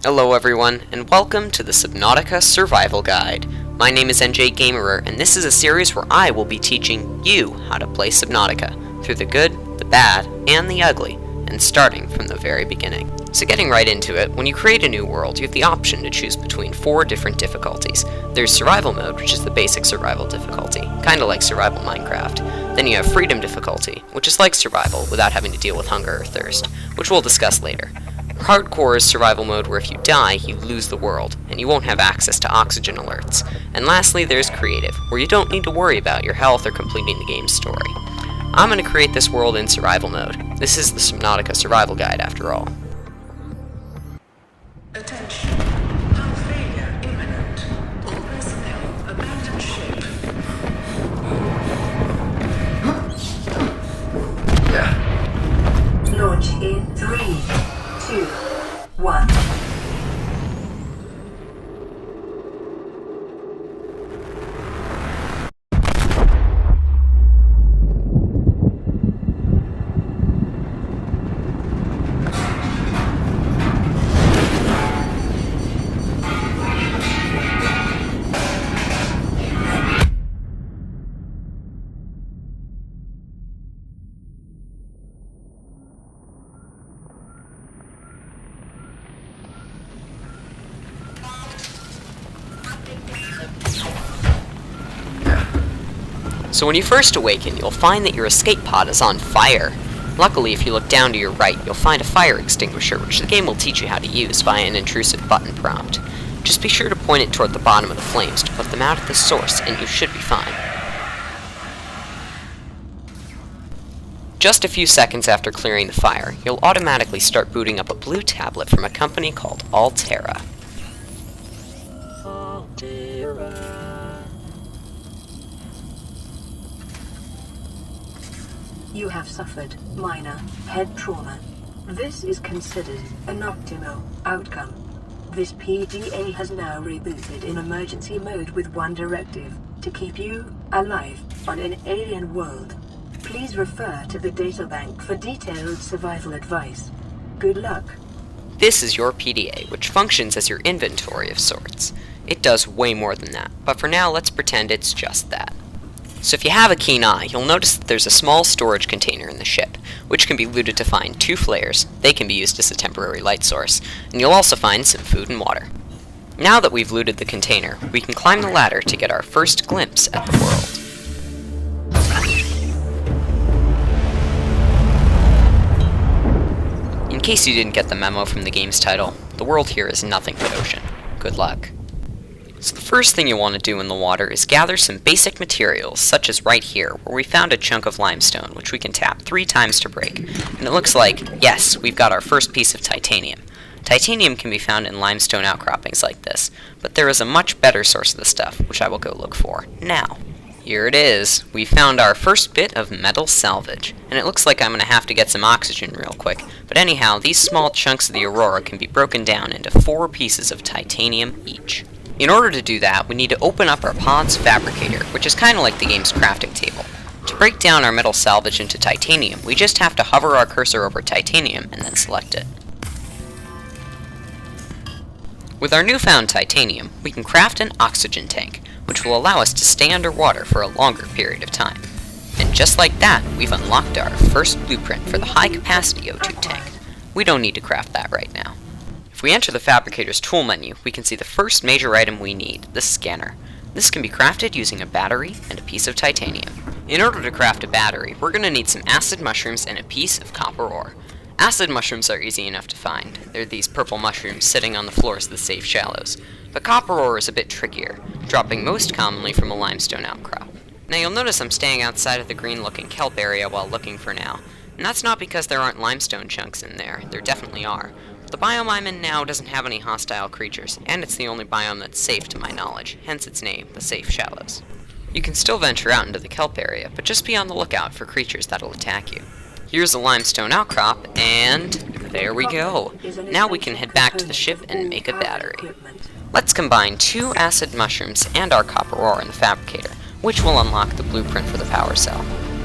Hello everyone, and welcome to the Subnautica Survival Guide. My name is Njgamerer, and this is a series where I will be teaching you how to play Subnautica, through the good, the bad, and the ugly, and starting from the very beginning. So getting right into it, when you create a new world, you have the option to choose between 4 different difficulties. There's Survival Mode, which is the basic survival difficulty, kinda like Survival Minecraft. Then you have Freedom difficulty, which is like Survival, without having to deal with hunger or thirst, which we'll discuss later. Hardcore is survival mode where if you die, you lose the world, and you won't have access to oxygen alerts. And lastly, there's creative, where you don't need to worry about your health or completing the game's story. I'm going to create this world in survival mode. This is the Subnautica Survival Guide after all. Attention. Hull failure imminent. All personnel abandon ship. Launch in 3, 2, 1. So when you first awaken, you'll find that your escape pod is on fire. Luckily, if you look down to your right, you'll find a fire extinguisher, which the game will teach you how to use via an intrusive button prompt. Just be sure to point it toward the bottom of the flames to put them out at the source, and you should be fine. Just a few seconds after clearing the fire, you'll automatically start booting up a blue tablet from a company called Altera. You have suffered minor head trauma. This is considered an optimal outcome. This PDA has now rebooted in emergency mode with one directive: to keep you alive on an alien world. Please refer to the databank for detailed survival advice. Good luck. This is your PDA, which functions as your inventory of sorts. It does way more than that, but for now let's pretend it's just that. So if you have a keen eye, you'll notice that there's a small storage container in the ship, which can be looted to find 2 flares. They can be used as a temporary light source, and you'll also find some food and water. Now that we've looted the container, we can climb the ladder to get our first glimpse at the world. In case you didn't get the memo from the game's title, the world here is nothing but ocean. Good luck. So the first thing you want to do in the water is gather some basic materials, such as right here, where we found a chunk of limestone, which we can tap 3 times to break. And it looks like, yes, we've got our first piece of titanium. Titanium can be found in limestone outcroppings like this, but there is a much better source of the stuff, which I will go look for now. Here it is. We found our first bit of metal salvage, and it looks like I'm going to have to get some oxygen real quick. But anyhow, these small chunks of the Aurora can be broken down into 4 pieces of titanium each. In order to do that, we need to open up our pod's fabricator, which is kind of like the game's crafting table. To break down our metal salvage into titanium, we just have to hover our cursor over titanium and then select it. With our newfound titanium, we can craft an oxygen tank, which will allow us to stay underwater for a longer period of time. And just like that, we've unlocked our first blueprint for the high-capacity O2 tank. We don't need to craft that right now. If we enter the Fabricator's tool menu, we can see the first major item we need, the scanner. This can be crafted using a battery and a piece of titanium. In order to craft a battery, we're going to need some acid mushrooms and a piece of copper ore. Acid mushrooms are easy enough to find. They're these purple mushrooms sitting on the floors of the safe shallows. But copper ore is a bit trickier, dropping most commonly from a limestone outcrop. Now you'll notice I'm staying outside of the green-looking kelp area while looking for now. And that's not because there aren't limestone chunks in there. There definitely are. The biome I'm in now doesn't have any hostile creatures, and it's the only biome that's safe to my knowledge, hence its name, the Safe Shallows. You can still venture out into the kelp area, but just be on the lookout for creatures that'll attack you. Here's a limestone outcrop, and there we go. Now we can head back to the ship and make a battery. Let's combine 2 acid mushrooms and our copper ore in the fabricator, which will unlock the blueprint for the power cell.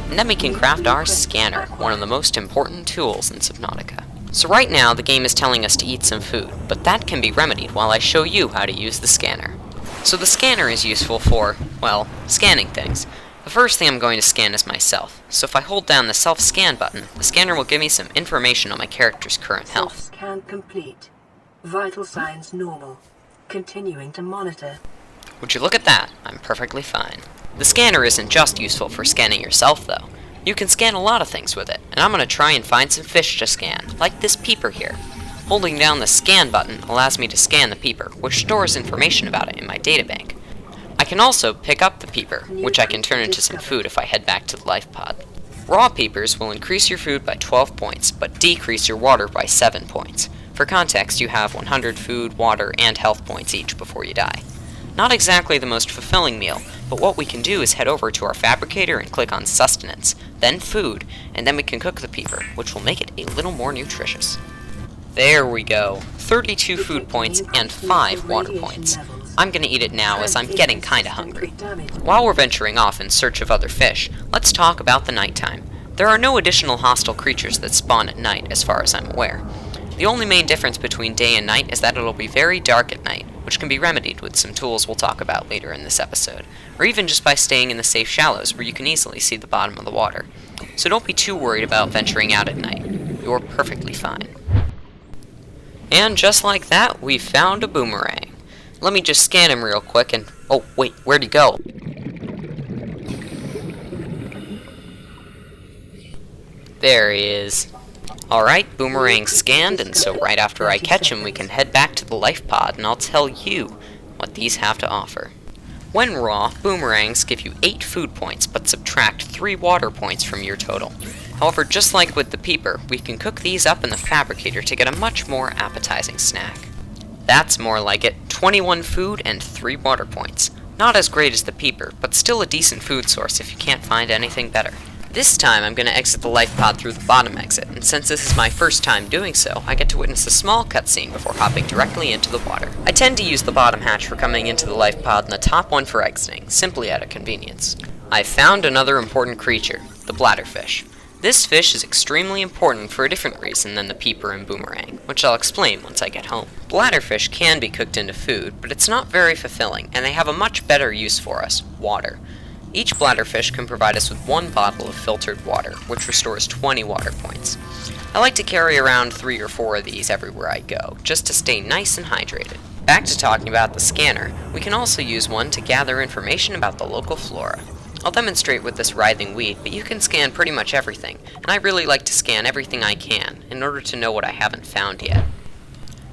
And then we can craft our scanner, one of the most important tools in Subnautica. So right now, the game is telling us to eat some food, but that can be remedied while I show you how to use the scanner. So the scanner is useful for, well, scanning things. The first thing I'm going to scan is myself, so if I hold down the self-scan button, the scanner will give me some information on my character's current health. Self-scan complete. Vital signs normal. Continuing to monitor. Would you look at that? I'm perfectly fine. The scanner isn't just useful for scanning yourself, though. You can scan a lot of things with it, and I'm going to try and find some fish to scan, like this peeper here. Holding down the scan button allows me to scan the peeper, which stores information about it in my databank. I can also pick up the peeper, which I can turn into some food if I head back to the life pod. Raw peepers will increase your food by 12 points, but decrease your water by 7 points. For context, you have 100 food, water, and health points each before you die. Not exactly the most fulfilling meal, but what we can do is head over to our fabricator and click on sustenance, then food, and then we can cook the peeper, which will make it a little more nutritious. There we go, 32 food points and 5 water points. I'm gonna eat it now as I'm getting kinda hungry. While we're venturing off in search of other fish, let's talk about the nighttime. There are no additional hostile creatures that spawn at night as far as I'm aware. The only main difference between day and night is that it'll be very dark at night, which can be remedied with some tools we'll talk about later in this episode, or even just by staying in the safe shallows where you can easily see the bottom of the water. So don't be too worried about venturing out at night. You're perfectly fine. And just like that, we found a boomerang. Let me just scan him real quick and... oh, wait, where'd he go? There he is. Alright, boomerang scanned, and so right after I catch him, we can head back to the life pod, and I'll tell you what these have to offer. When raw, boomerangs give you 8 food points, but subtract 3 water points from your total. However, just like with the peeper, we can cook these up in the fabricator to get a much more appetizing snack. That's more like it, 21 food and 3 water points. Not as great as the peeper, but still a decent food source if you can't find anything better. This time I'm going to exit the life pod through the bottom exit, and since this is my first time doing so, I get to witness a small cutscene before hopping directly into the water. I tend to use the bottom hatch for coming into the life pod and the top one for exiting, simply out of convenience. I found another important creature, the bladderfish. This fish is extremely important for a different reason than the peeper and boomerang, which I'll explain once I get home. Bladderfish can be cooked into food, but it's not very fulfilling, and they have a much better use for us, water. Each bladderfish can provide us with 1 bottle of filtered water, which restores 20 water points. I like to carry around 3 or 4 of these everywhere I go, just to stay nice and hydrated. Back to talking about the scanner, we can also use one to gather information about the local flora. I'll demonstrate with this writhing weed, but you can scan pretty much everything, and I really like to scan everything I can, in order to know what I haven't found yet.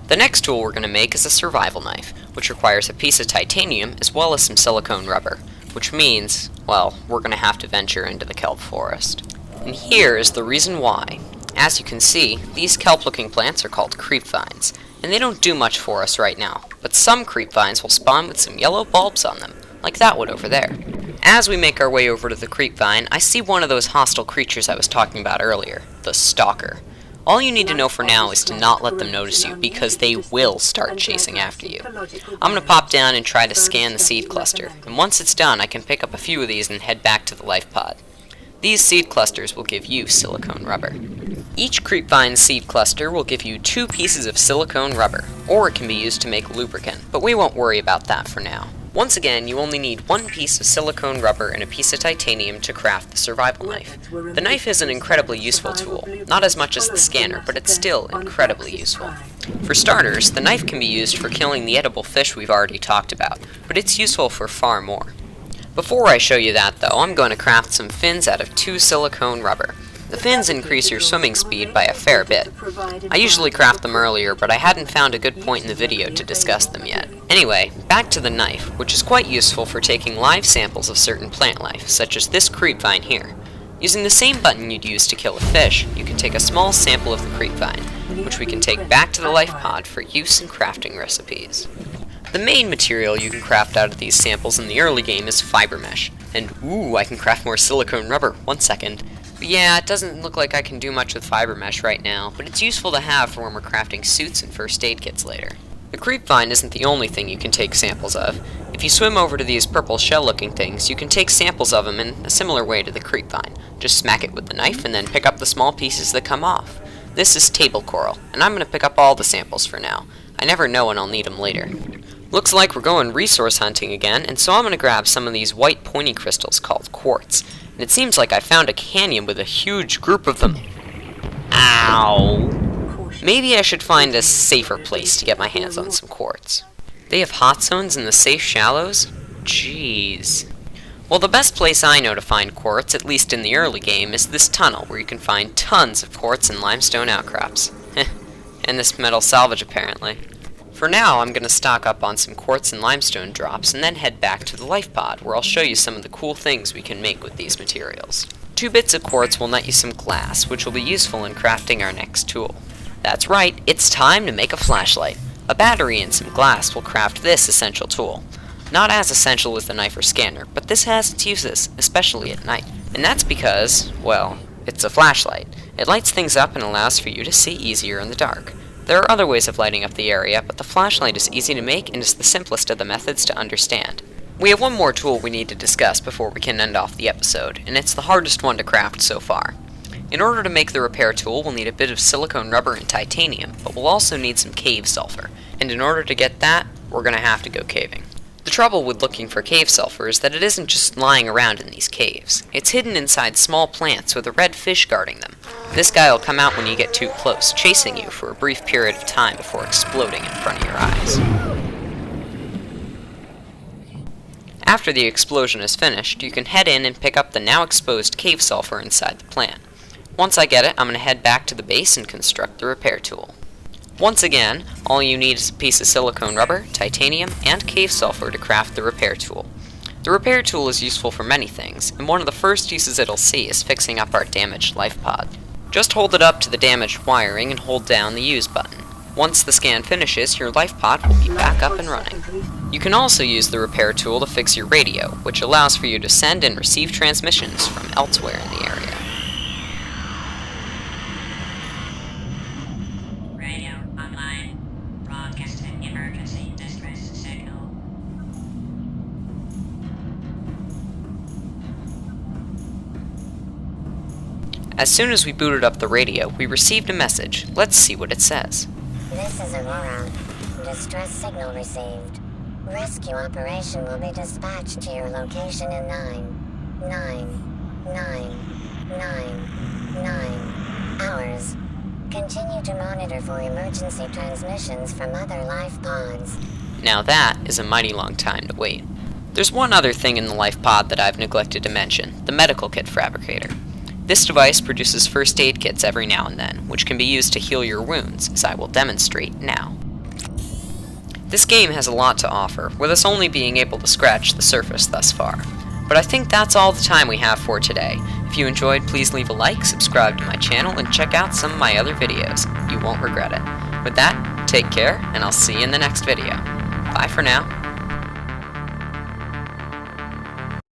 The next tool we're going to make is a survival knife, which requires a piece of titanium as well as some silicone rubber. Which means, well, we're going to have to venture into the kelp forest. And here is the reason why. As you can see, these kelp-looking plants are called creep vines, and they don't do much for us right now, but some creep vines will spawn with some yellow bulbs on them, like that one over there. As we make our way over to the creep vine, I see one of those hostile creatures I was talking about earlier, the stalker. All you need to know for now is to not let them notice you, because they will start chasing after you. I'm going to pop down and try to scan the seed cluster, and once it's done, I can pick up a few of these and head back to the life pod. These seed clusters will give you silicone rubber. Each creepvine seed cluster will give you 2 pieces of silicone rubber, or it can be used to make lubricant, but we won't worry about that for now. Once again, you only need 1 piece of silicone rubber and a piece of titanium to craft the survival knife. The knife is an incredibly useful tool, not as much as the scanner, but it's still incredibly useful. For starters, the knife can be used for killing the edible fish we've already talked about, but it's useful for far more. Before I show you that though, I'm going to craft some fins out of 2 silicone rubber. The fins increase your swimming speed by a fair bit. I usually craft them earlier, but I hadn't found a good point in the video to discuss them yet. Anyway, back to the knife, which is quite useful for taking live samples of certain plant life, such as this creepvine here. Using the same button you'd use to kill a fish, you can take a small sample of the creepvine, which we can take back to the life pod for use in crafting recipes. The main material you can craft out of these samples in the early game is fiber mesh, and ooh, I can craft more silicone rubber. 1 second. But yeah, it doesn't look like I can do much with fiber mesh right now, but it's useful to have for when we're crafting suits and first aid kits later. The creepvine isn't the only thing you can take samples of. If you swim over to these purple shell-looking things, you can take samples of them in a similar way to the creepvine. Just smack it with the knife and then pick up the small pieces that come off. This is table coral, and I'm going to pick up all the samples for now. I never know when I'll need them later. Looks like we're going resource hunting again, and so I'm going to grab some of these white pointy crystals called quartz. And it seems like I found a canyon with a huge group of them. Ow! Maybe I should find a safer place to get my hands on some quartz. They have hot zones in the safe shallows? Jeez. Well, the best place I know to find quartz, at least in the early game, is this tunnel, where you can find tons of quartz and limestone outcrops. And this metal salvage, apparently. For now, I'm going to stock up on some quartz and limestone drops, and then head back to the life pod, where I'll show you some of the cool things we can make with these materials. 2 bits of quartz will net you some glass, which will be useful in crafting our next tool. That's right, it's time to make a flashlight. A battery and some glass will craft this essential tool. Not as essential as the knife or scanner, but this has its uses, especially at night. And that's because, well, it's a flashlight. It lights things up and allows for you to see easier in the dark. There are other ways of lighting up the area, but the flashlight is easy to make and is the simplest of the methods to understand. We have one more tool we need to discuss before we can end off the episode, and it's the hardest one to craft so far. In order to make the repair tool, we'll need a bit of silicone rubber and titanium, but we'll also need some cave sulfur, and in order to get that, we're going to have to go caving. The trouble with looking for cave sulfur is that it isn't just lying around in these caves. It's hidden inside small plants with a red fish guarding them. This guy will come out when you get too close, chasing you for a brief period of time before exploding in front of your eyes. After the explosion is finished, you can head in and pick up the now exposed cave sulfur inside the plant. Once I get it, I'm going to head back to the base and construct the repair tool. Once again, all you need is a piece of silicone rubber, titanium, and cave sulfur to craft the repair tool. The repair tool is useful for many things, and one of the first uses it'll see is fixing up our damaged life pod. Just hold it up to the damaged wiring and hold down the use button. Once the scan finishes, your life pod will be back up and running. You can also use the repair tool to fix your radio, which allows for you to send and receive transmissions from elsewhere in the area. As soon as we booted up the radio, we received a message. Let's see what it says. This is Aurora. Distress signal received. Rescue operation will be dispatched to your location in 9 hours. Continue to monitor for emergency transmissions from other life pods. Now that is a mighty long time to wait. There's one other thing in the life pod that I've neglected to mention, the medical kit fabricator. This device produces first aid kits every now and then, which can be used to heal your wounds, as I will demonstrate now. This game has a lot to offer, with us only being able to scratch the surface thus far. But I think that's all the time we have for today. If you enjoyed, please leave a like, subscribe to my channel, and check out some of my other videos. You won't regret it. With that, take care, and I'll see you in the next video. Bye for now.